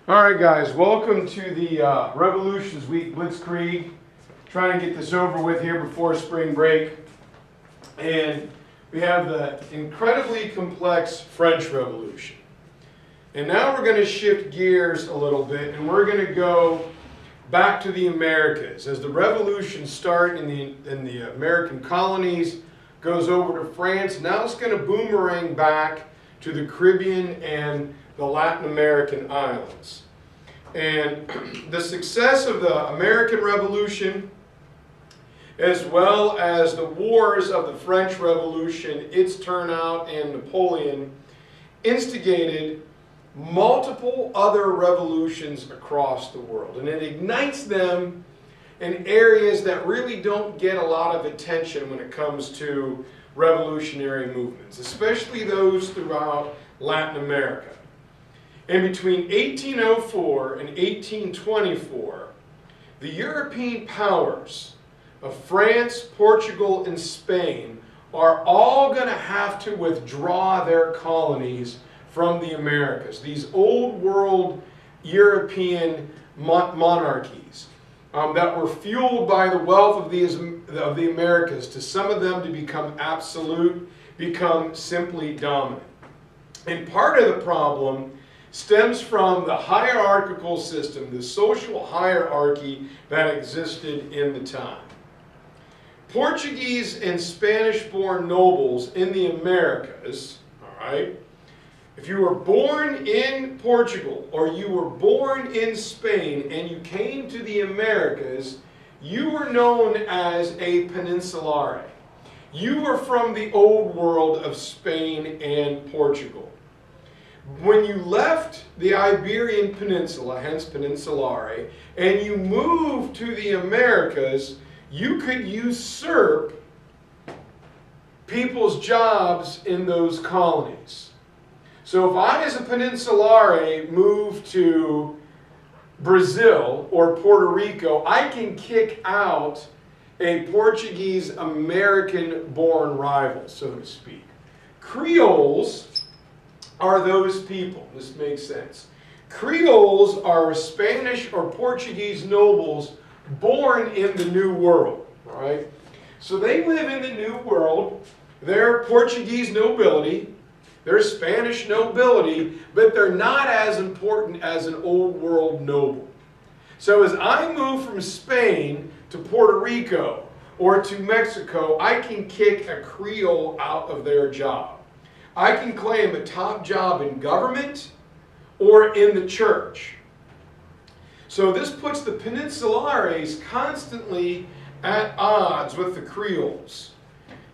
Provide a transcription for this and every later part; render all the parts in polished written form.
All right, guys, welcome to the Revolutions Week Blitzkrieg. Trying to get this over with here before spring break. And we have the incredibly complex French Revolution. And now we're going to shift gears a little bit, and we're going to go back to the Americas. As the revolution started in the American colonies, goes over to France, now it's going to boomerang back to the Caribbean and the Latin American islands. And the success of the American Revolution, as well as the wars of the French Revolution, its turnout, and Napoleon, instigated multiple other revolutions across the world. And it ignites them in areas that really don't get a lot of attention when it comes to revolutionary movements, especially those throughout Latin America. And between 1804 and 1824, the European powers of France, Portugal, and Spain are all going to have to withdraw their colonies from the Americas, these old world European monarchies that were fueled by the wealth of the Americas, to some of them to become absolute, become simply dominant. And part of the problem stems from the hierarchical system, the social hierarchy that existed in the time. Portuguese and Spanish-born nobles in the Americas, all right, if you were born in Portugal or you were born in Spain and you came to the Americas, you were known as a peninsulare. You were from the old world of Spain and Portugal. When you left the Iberian Peninsula, hence peninsulare, and you moved to the Americas, you could usurp people's jobs in those colonies. So if I, as a peninsulare, move to Brazil or Puerto Rico, I can kick out a Portuguese American-born rival, so to speak. Creoles are those people. This makes sense. Creoles are Spanish or Portuguese nobles born in the New World. All right? So they live in the New World. They're Portuguese nobility. They're Spanish nobility, but they're not as important as an old world noble. So as I move from Spain to Puerto Rico or to Mexico, I can kick a Creole out of their job. I can claim a top job in government or in the church. So this puts the peninsulares constantly at odds with the Creoles.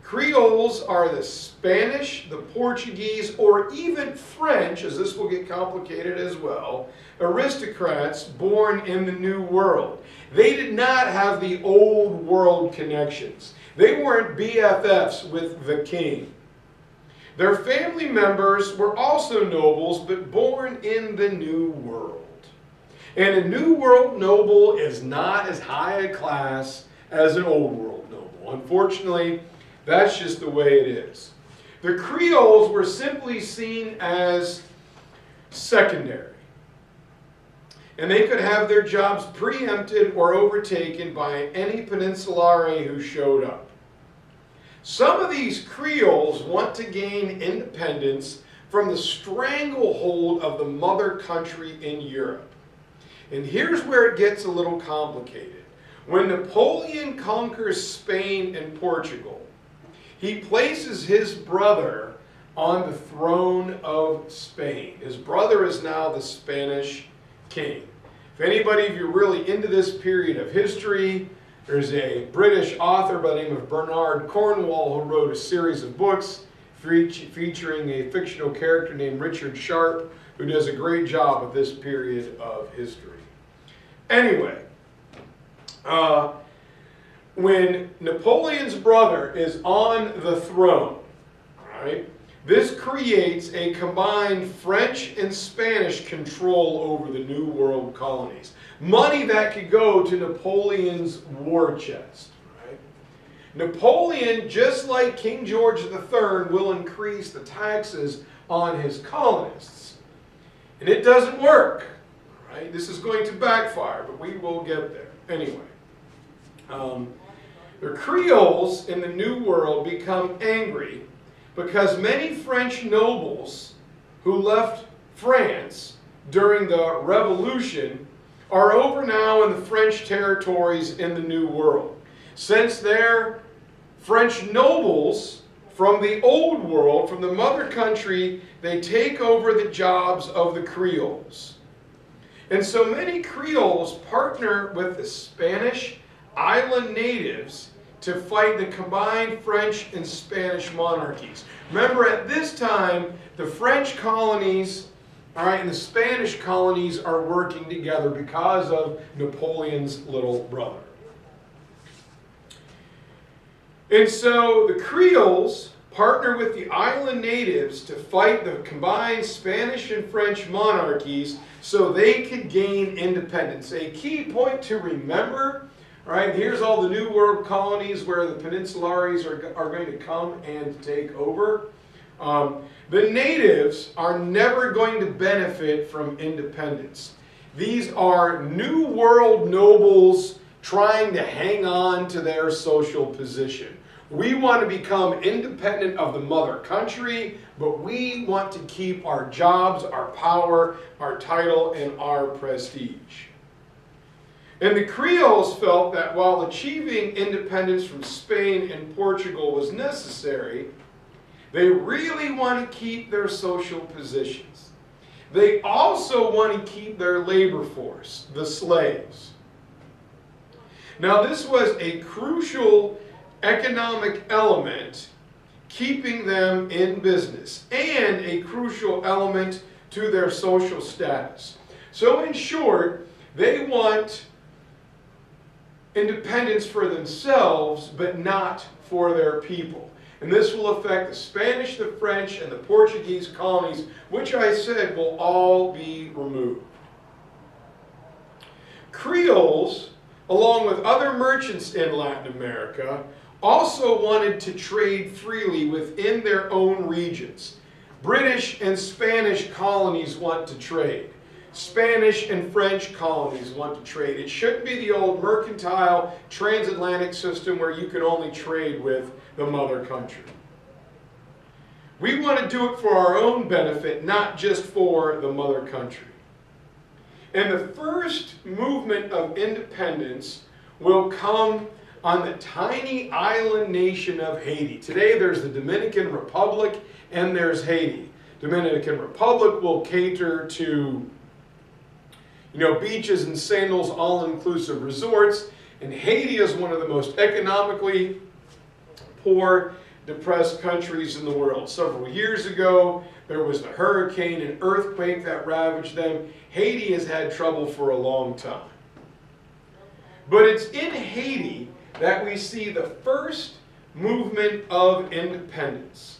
Creoles are the Spanish, the Portuguese, or even French, as this will get complicated as well, aristocrats born in the New World. They did not have the old world connections. They weren't BFFs with the king. Their family members were also nobles, but born in the New World. And a New World noble is not as high a class as an Old World noble. Unfortunately, that's just the way it is. The Creoles were simply seen as secondary. And they could have their jobs preempted or overtaken by any peninsulare who showed up. Some of these Creoles want to gain independence from the stranglehold of the mother country in Europe. And here's where it gets a little complicated. When Napoleon conquers Spain and Portugal, he places his brother on the throne of Spain. His brother is now the Spanish king. If anybody of you are really into this period of history, there's a British author by the name of Bernard Cornwall who wrote a series of books featuring a fictional character named Richard Sharp, who does a great job with this period of history. Anyway, when Napoleon's brother is on the throne, right, this creates a combined French and Spanish control over the New World colonies. Money that could go to Napoleon's war chest. Right? Napoleon, just like King George III, will increase the taxes on his colonists. And it doesn't work. Right? This is going to backfire, but we will get there. Anyway, the Creoles in the New World become angry because many French nobles who left France during the Revolution are over now in the French territories in the New World. Since they're French nobles from the Old World, from the mother country, they take over the jobs of the Creoles. And so many Creoles partner with the Spanish island natives to fight the combined French and Spanish monarchies. Remember, at this time, the French colonies, all right, and the Spanish colonies are working together because of Napoleon's little brother. And so the Creoles partner with the island natives to fight the combined Spanish and French monarchies so they could gain independence. A key point to remember, all right, here's all the New World colonies where the Peninsulares are going to come and take over. The natives are never going to benefit from independence. These are New World nobles trying to hang on to their social position. We want to become independent of the mother country, but we want to keep our jobs, our power, our title, and our prestige. And the Creoles felt that while achieving independence from Spain and Portugal was necessary, they really want to keep their social positions. They also want to keep their labor force, the slaves. Now, this was a crucial economic element keeping them in business and a crucial element to their social status. So in short, they want independence for themselves, but not for their people. And this will affect the Spanish, the French, and the Portuguese colonies, which I said will all be removed. Creoles, along with other merchants in Latin America, also wanted to trade freely within their own regions. British and Spanish colonies want to trade. Spanish and French colonies want to trade. It shouldn't be the old mercantile transatlantic system where you can only trade with the mother country. We want to do it for our own benefit, not just for the mother country. And the first movement of independence will come on the tiny island nation of Haiti. Today there's the Dominican Republic and there's Haiti. Dominican Republic will cater to, beaches and sandals, all-inclusive resorts. And Haiti is one of the most economically poor, depressed countries in the world. Several years ago, there was a hurricane and earthquake that ravaged them. Haiti has had trouble for a long time. But it's in Haiti that we see the first movement of independence.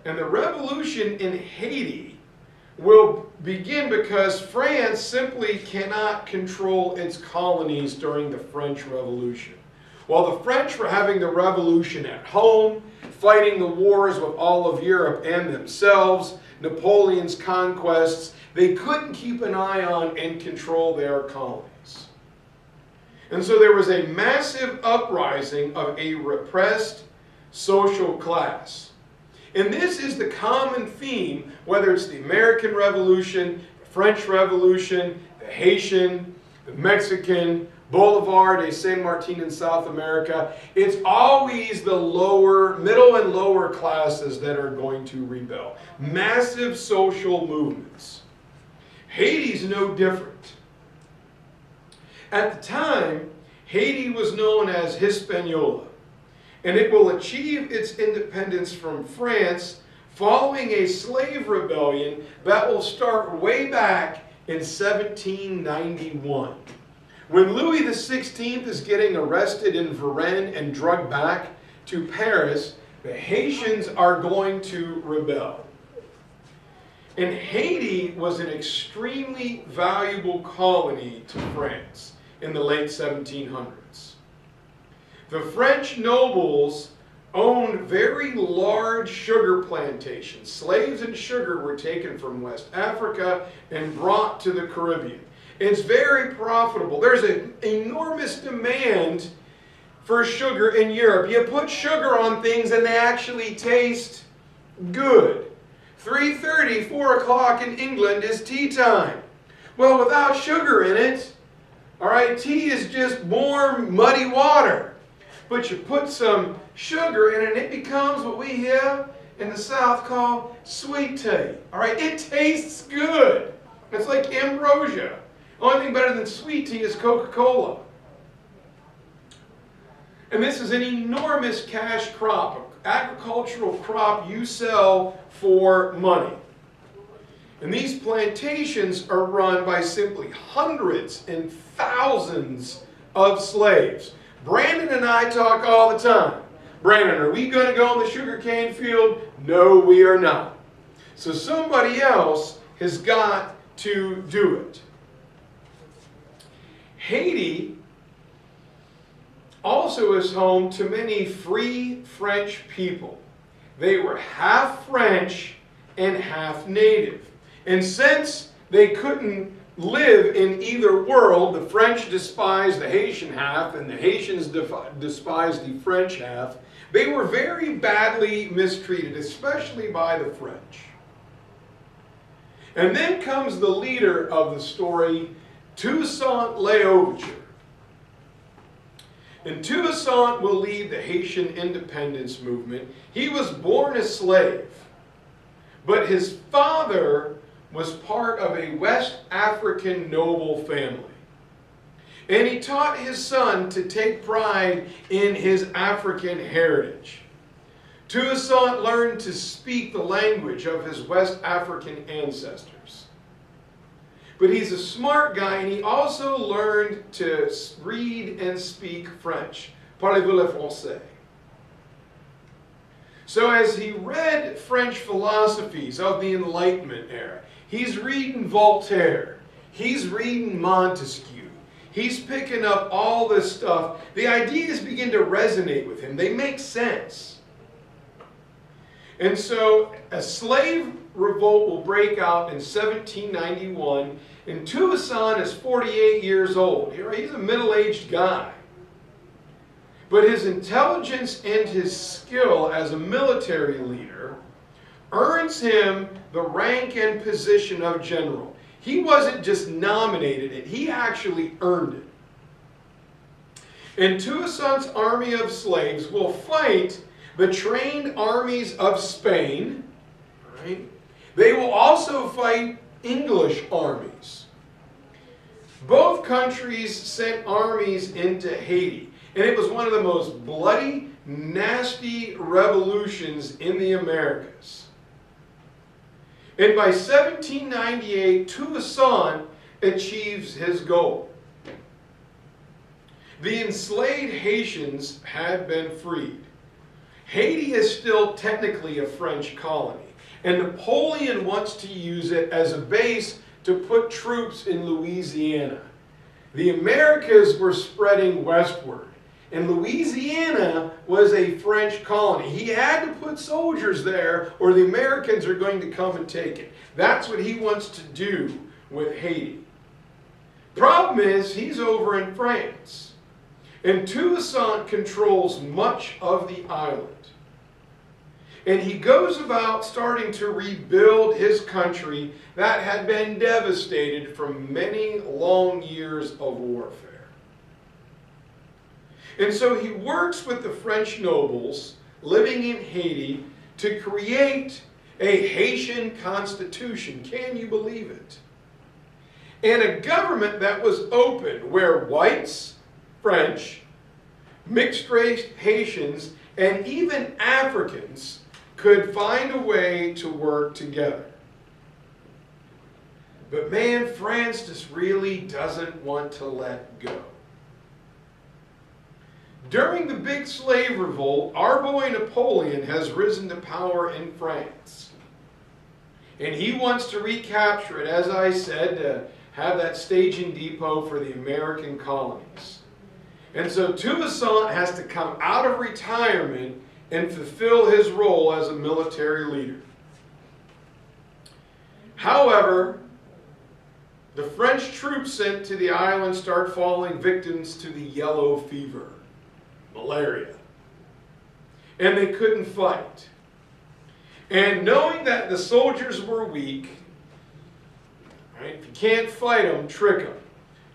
And the revolution in Haiti will begin because France simply cannot control its colonies during the French Revolution. While the French were having the revolution at home, fighting the wars with all of Europe and themselves, Napoleon's conquests, they couldn't keep an eye on and control their colonies. And so there was a massive uprising of a repressed social class. And this is the common theme, whether it's the American Revolution, the French Revolution, the Haitian, the Mexican, Boulevard de San Martin in South America. It's always the middle and lower classes that are going to rebel. Massive social movements. Haiti's no different. At the time, Haiti was known as Hispaniola, and it will achieve its independence from France following a slave rebellion that will start way back in 1791. When Louis XVI is getting arrested in Varennes and drugged back to Paris, the Haitians are going to rebel. And Haiti was an extremely valuable colony to France in the late 1700s. The French nobles owned very large sugar plantations. Slaves and sugar were taken from West Africa and brought to the Caribbean. It's very profitable. There's an enormous demand for sugar in Europe. You put sugar on things and they actually taste good. 3:30, 4 o'clock in England is tea time. Well, without sugar in it, all right, tea is just warm, muddy water. But you put some sugar in it and it becomes what we here in the South call sweet tea. All right, it tastes good. It's like ambrosia. Only thing better than sweet tea is Coca-Cola. And this is an enormous cash crop, an agricultural crop you sell for money. And these plantations are run by simply hundreds and thousands of slaves. Brandon and I talk all the time. Brandon, are we going to go in the sugarcane field? No, we are not. So somebody else has got to do it. Haiti also is home to many free French people. They were half French and half native. And since they couldn't live in either world, the French despised the Haitian half and the Haitians despised the French half, they were very badly mistreated, especially by the French. And then comes the leader of the story, Toussaint L'Ouverture. And Toussaint will lead the Haitian independence movement. He was born a slave, but his father was part of a West African noble family. And he taught his son to take pride in his African heritage. Toussaint learned to speak the language of his West African ancestors. But he's a smart guy, and he also learned to read and speak French. Parlez-vous le français? So as he read French philosophies of the Enlightenment era, he's reading Voltaire, he's reading Montesquieu, he's picking up all this stuff. The ideas begin to resonate with him. They make sense. And so a slave revolt will break out in 1791, and Toussaint is 48 years old. He's a middle-aged guy. But his intelligence and his skill as a military leader earns him the rank and position of general. He wasn't just nominated it, he actually earned it. And Toussaint's army of slaves will fight the trained armies of Spain, right? They will also fight English armies. Both countries sent armies into Haiti, and it was one of the most bloody, nasty revolutions in the Americas. And by 1798, Toussaint achieves his goal. The enslaved Haitians had been freed. Haiti is still technically a French colony, and Napoleon wants to use it as a base to put troops in Louisiana. The Americas were spreading westward, and Louisiana was a French colony. He had to put soldiers there, or the Americans are going to come and take it. That's what he wants to do with Haiti. Problem is, he's over in France, and Toussaint controls much of the island. And he goes about starting to rebuild his country that had been devastated from many long years of warfare. And so he works with the French nobles living in Haiti to create a Haitian constitution. Can you believe it? And a government that was open, where whites, French, mixed-race Haitians, and even Africans could find a way to work together. But man, France just really doesn't want to let go. During the big slave revolt, our boy Napoleon has risen to power in France. And he wants to recapture it, as I said, to have that staging depot for the American colonies. And so Toussaint has to come out of retirement and fulfill his role as a military leader. However, the French troops sent to the island start falling victims to the yellow fever, malaria, and they couldn't fight. And knowing that the soldiers were weak, right, if you can't fight them, trick them.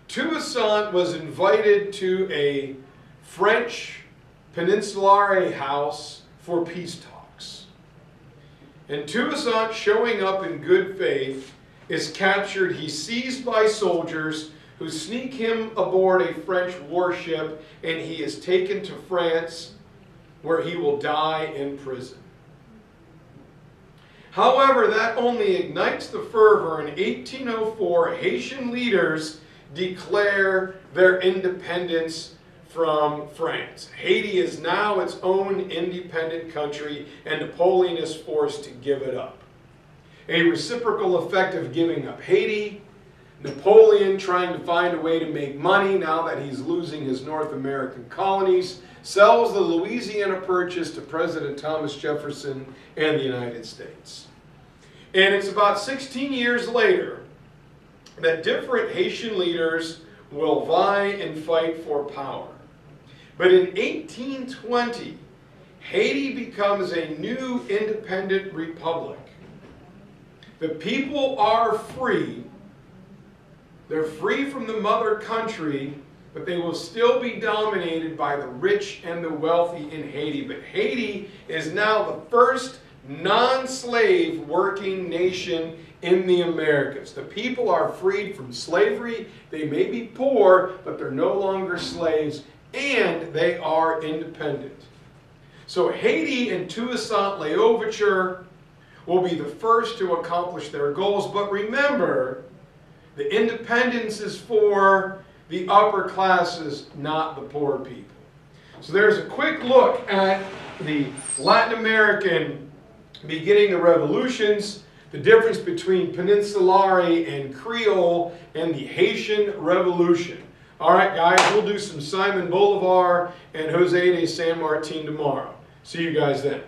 Toussaint was invited to a French peninsulare house for peace talks. And Toussaint, showing up in good faith, is captured. He's seized by soldiers who sneak him aboard a French warship, and he is taken to France, where he will die in prison. However, that only ignites the fervor. In 1804, Haitian leaders declare their independence from France. Haiti is now its own independent country, and Napoleon is forced to give it up. A reciprocal effect of giving up Haiti, Napoleon trying to find a way to make money now that he's losing his North American colonies, sells the Louisiana Purchase to President Thomas Jefferson and the United States. And it's about 16 years later that different Haitian leaders will vie and fight for power. But in 1820, Haiti becomes a new independent republic. The people are free. They're free from the mother country, but they will still be dominated by the rich and the wealthy in Haiti. But Haiti is now the first non-slave working nation in the Americas. The people are freed from slavery. They may be poor, but they're no longer slaves, and they are independent. So Haiti and Toussaint-L'Ouverture will be the first to accomplish their goals. But remember, the independence is for the upper classes, not the poor people. So there's a quick look at the Latin American beginning the revolutions, the difference between Peninsulare and Creole, and the Haitian Revolution. All right, guys, we'll do some Simon Bolivar and Jose de San Martin tomorrow. See you guys then.